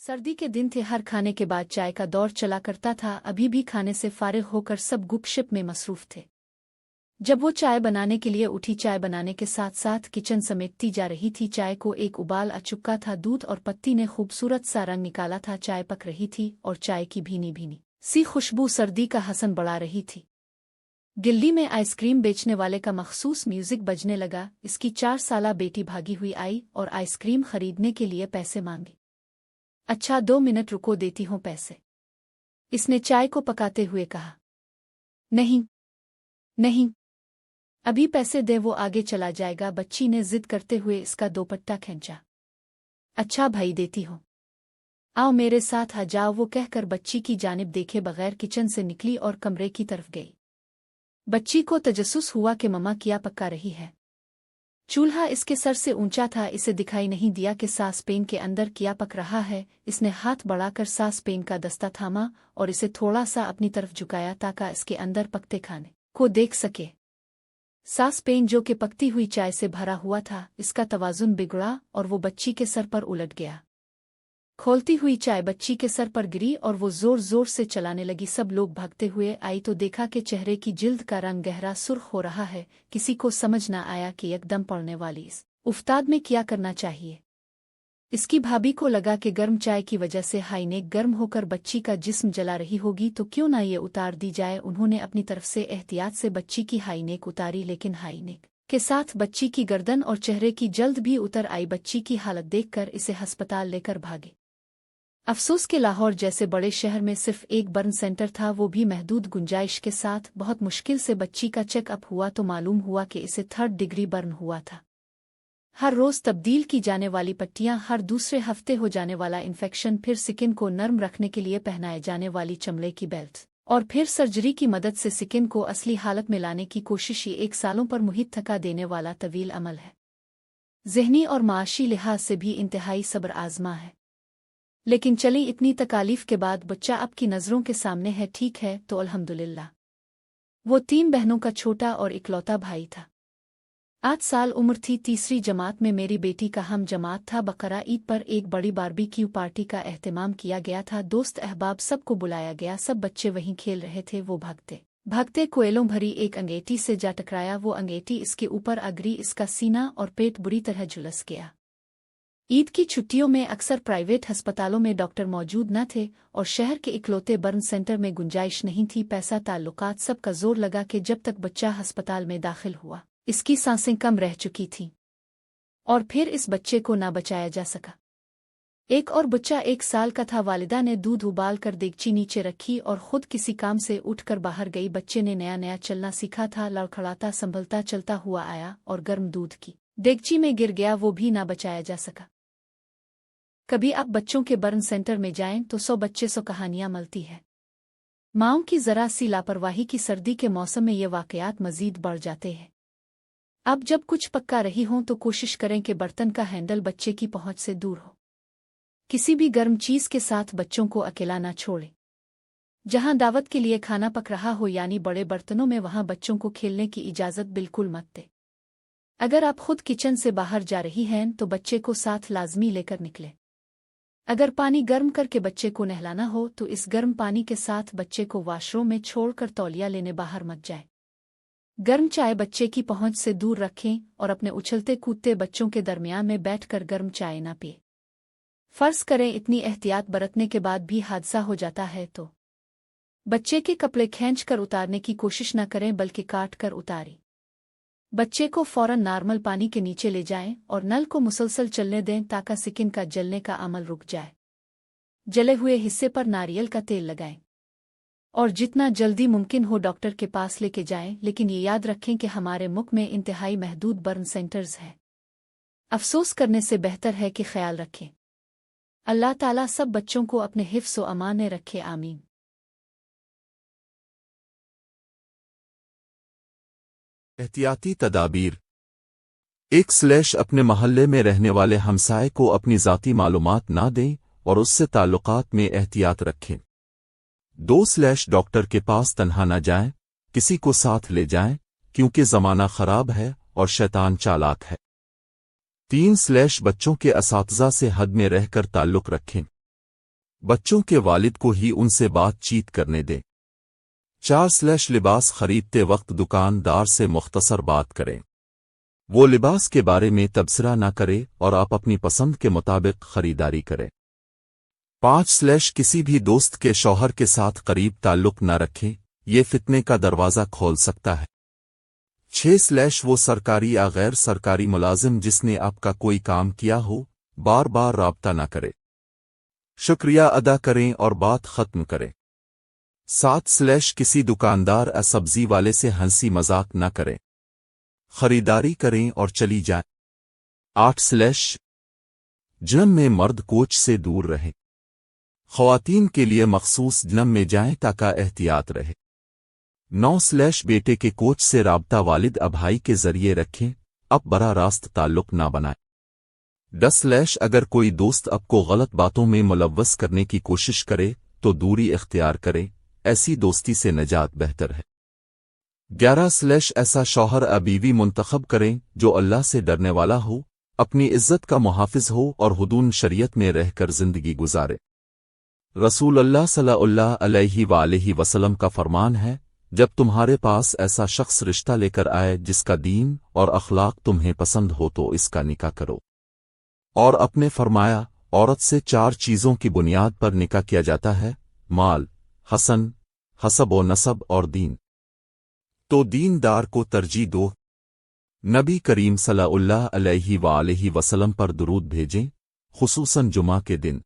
सर्दी के दिन थे, हर खाने के बाद चाय का दौर चला करता था। अभी भी खाने से फारिग होकर सब गुपशप में मसरूफ थे। जब वो चाय बनाने के लिए उठी, चाय बनाने के साथ साथ किचन समेटती जा रही थी। चाय को एक उबाल आ चुका था, दूध और पत्ती ने खूबसूरत सा रंग निकाला था। चाय पक रही थी और चाय की भीनी भीनी सी खुशबू सर्दी का हसन बढ़ा रही थी। दिल्ली में आइसक्रीम बेचने वाले का मखसूस म्यूजिक बजने लगा। इसकी 4 साला बेटी भागी हुई आई और आइसक्रीम खरीदने के लिए पैसे मांगे। अच्छा 2 मिनट रुको, देती हूँ पैसे, इसने चाय को पकाते हुए कहा। नहीं नहीं, अभी पैसे दे, वो आगे चला जाएगा। बच्ची ने जिद करते हुए इसका दोपट्टा खींचा। अच्छा भाई, देती हूँ, आओ मेरे साथ आ जाओ, वो कहकर बच्ची की जानिब देखे बगैर किचन से निकली और कमरे की तरफ गई। बच्ची को तजस्सुस हुआ कि मम्मा क्या पका रही है। चूल्हा इसके सर से ऊंचा था, इसे दिखाई नहीं दिया कि सास पेन के अंदर क्या पक रहा है। इसने हाथ बढ़ाकर सास पेन का दस्ता थामा और इसे थोड़ा सा अपनी तरफ झुकाया ताकि इसके अंदर पकते खाने को देख सके। सास पेन जो कि पकती हुई चाय से भरा हुआ था, इसका तवाजुन बिगड़ा और वो बच्ची के सर पर उलट गया। खोलती हुई चाय बच्ची के सर पर गिरी और वो जोर जोर से चलाने लगी। सब लोग भागते हुए आई तो देखा कि चेहरे की जिल्द का रंग गहरा सुर्ख हो रहा है। किसी को समझ न आया कि एकदम पड़ने वाली इस उफ्ताद में क्या करना चाहिए। इसकी भाभी को लगा कि गर्म चाय की वजह से हाईनेक गर्म होकर बच्ची का जिस्म जला रही होगी, तो क्यों ना ये उतार दी जाए। उन्होंने अपनी तरफ से एहतियात से बच्ची की हाईनेक उतारी, लेकिन हाईनेक के साथ बच्ची की गर्दन और चेहरे की जल्द भी उतर आई। बच्ची की हालत देखकर इसे अस्पताल लेकर भागे। अफसोस के लाहौर जैसे बड़े शहर में सिर्फ एक बर्न सेंटर था, वो भी महदूद गुंजाइश के साथ। बहुत मुश्किल से बच्ची का चेकअप हुआ तो मालूम हुआ कि इसे 3rd डिग्री बर्न हुआ था। हर रोज तब्दील की जाने वाली पट्टियां, हर दूसरे हफ्ते हो जाने वाला इन्फेक्शन, फिर स्किन को नर्म रखने के लिए पहनाए जाने वाली चमड़े की बेल्ट और फिर सर्जरी की मदद से स्किन को असली हालत में लाने की कोशिश। ये 1 सालों पर मुहित थका देने वाला तवील अमल है। ज़हनी और माशी लिहाज से भी इंतहाई सब्र आजमा है। लेकिन चली, इतनी तकालीफ के बाद बच्चा अब की नज़रों के सामने है। ठीक है तो अल्हम्दुलिल्लाह। वो 3 बहनों का छोटा और इकलौता भाई था। 8 साल उम्र थी। 3री जमात में मेरी बेटी का हम जमात था। बकरा ईद पर एक बड़ी बारबेक्यू पार्टी का एहतमाम किया गया था। दोस्त अहबाब सबको बुलाया गया। सब बच्चे वहीं खेल रहे थे। वो भागते भागते कोयलों भरी एक अंगेठी से जा टकराया। वो अंगेठी इसके ऊपर अगरी, इसका सीना और पेट बुरी तरह झुलस गया। ईद की छुट्टियों में अक्सर प्राइवेट अस्पतालों में डॉक्टर मौजूद न थे और शहर के इकलौते बर्न सेंटर में गुंजाइश नहीं थी। पैसा, ताल्लुकात, सब का जोर लगा कि जब तक बच्चा अस्पताल में दाखिल हुआ, इसकी सांसें कम रह चुकी थीं और फिर इस बच्चे को ना बचाया जा सका। एक और बच्चा 1 साल का था। वालिदा ने दूध उबाल कर देगची नीचे रखी और खुद किसी काम से उठकर बाहर गई। बच्चे ने नया नया चलना सीखा था। लड़खड़ाता संभलता चलता हुआ आया और गर्म दूध की देगची में गिर गया। वो भी ना बचाया जा सका। कभी आप बच्चों के बर्न सेंटर में जाएं तो 100 बच्चे 100 कहानियां मिलती है। माँओं की जरा सी लापरवाही की सर्दी के मौसम में ये वाकयात मजीद बढ़ जाते हैं। अब जब कुछ पका रही हों तो कोशिश करें कि बर्तन का हैंडल बच्चे की पहुंच से दूर हो। किसी भी गर्म चीज के साथ बच्चों को अकेला ना छोड़ें। जहां दावत के लिए खाना पक रहा हो यानी बड़े बर्तनों में, वहां बच्चों को खेलने की इजाजत बिल्कुल मत दें। अगर आप खुद किचन से बाहर जा रही हैं तो बच्चे को साथ लाजमी लेकर निकलें। अगर पानी गर्म करके बच्चे को नहलाना हो तो इस गर्म पानी के साथ बच्चे को वॉशरूम में छोड़कर तौलिया लेने बाहर मत जाएं। गर्म चाय बच्चे की पहुंच से दूर रखें और अपने उछलते कूदते बच्चों के दरमियान में बैठकर गर्म चाय न पिए। फर्ज करें इतनी एहतियात बरतने के बाद भी हादसा हो जाता है तो बच्चे के कपड़े खींचकर उतारने की कोशिश न करें, बल्कि काट कर उतारें। बच्चे को फौरन नॉर्मल पानी के नीचे ले जाएं और नल को मुसलसल चलने दें ताकि स्किन का जलने का अमल रुक जाए। जले हुए हिस्से पर नारियल का तेल लगाएं और जितना जल्दी मुमकिन हो डॉक्टर के पास लेके जाएं। लेकिन ये याद रखें कि हमारे मुल्क में इंतहाई महदूद बर्न सेंटर्स हैं। अफसोस करने से बेहतर है कि ख्याल रखें। अल्लाह ताला सब बच्चों को अपने हिफ्ज़ व अमान में रखे, आमीन। एहतियाती तदाबीर। 1 अपने मोहल्ले में रहने वाले हमसाए को अपनी ज़ाती मालूमात ना दें और उससे ताल्लुकात में एहतियात रखें। 2 डॉक्टर के पास तन्हा न जाएं, किसी को साथ ले जाएं, क्योंकि ज़माना ख़राब है और शैतान चालाक है। 3 बच्चों के असातिज़ा से हद में रहकर ताल्लुक़ रखें। बच्चों के वालिद को ही उनसे बातचीत करने दें। 4 लिबास खरीदते वक्त दुकानदार से मुख्तसर बात करें। वो लिबास के बारे में तबसरा ना करे और आप अपनी पसंद के मुताबिक खरीदारी करें। 5 किसी भी दोस्त के शौहर के साथ करीब ताल्लुक न रखें, ये फितने का दरवाज़ा खोल सकता है। 6 वो सरकारी या गैर सरकारी मुलाजिम जिसने आपका कोई काम किया हो, बार बार राब्ता न करे। शुक्रिया अदा करें और बात खत्म करें। 7 किसी दुकानदार या सब्जी वाले से हंसी मजाक न करें, खरीदारी करें और चली जाएं। 8 जन्म में मर्द कोच से दूर रहे। ख़वातीन के लिए मखसूस जन्म में जाएं ताकि एहतियात रहे। 9 बेटे के कोच से राब्ता वालिद या भाई के जरिए रखें, अब बरा रास्त ताल्लुक ना बनाएं। 10 अगर कोई दोस्त आपको गलत बातों में मुलव्वस करने की कोशिश करे तो दूरी इख्तियार करें, ऐसी दोस्ती से नजात बेहतर है। 11 ऐसा शौहर या बीवी मुंतखब करें जो अल्लाह से डरने वाला हो, अपनी इज्जत का मुहाफिज हो और हुदूद शरीयत में रहकर जिंदगी गुजारे। रसूल अल्लाह सल्लल्लाहु अलैहि वसल्लम का फरमान है, जब तुम्हारे पास ऐसा शख्स रिश्ता लेकर आए जिसका दीन और अखलाक तुम्हें पसंद हो तो इसका निकाह करो। और अपने फरमाया, औरत से 4 चीज़ों की बुनियाद पर निकाह किया जाता है, माल, हसन, हसब व नसब और दीन। तो दीनदार को तरजीह दो। नबी करीम सल्लल्लाहु अलैहि वसल्लम पर दुरूद भेजें, खुसूसन जुमा के दिन।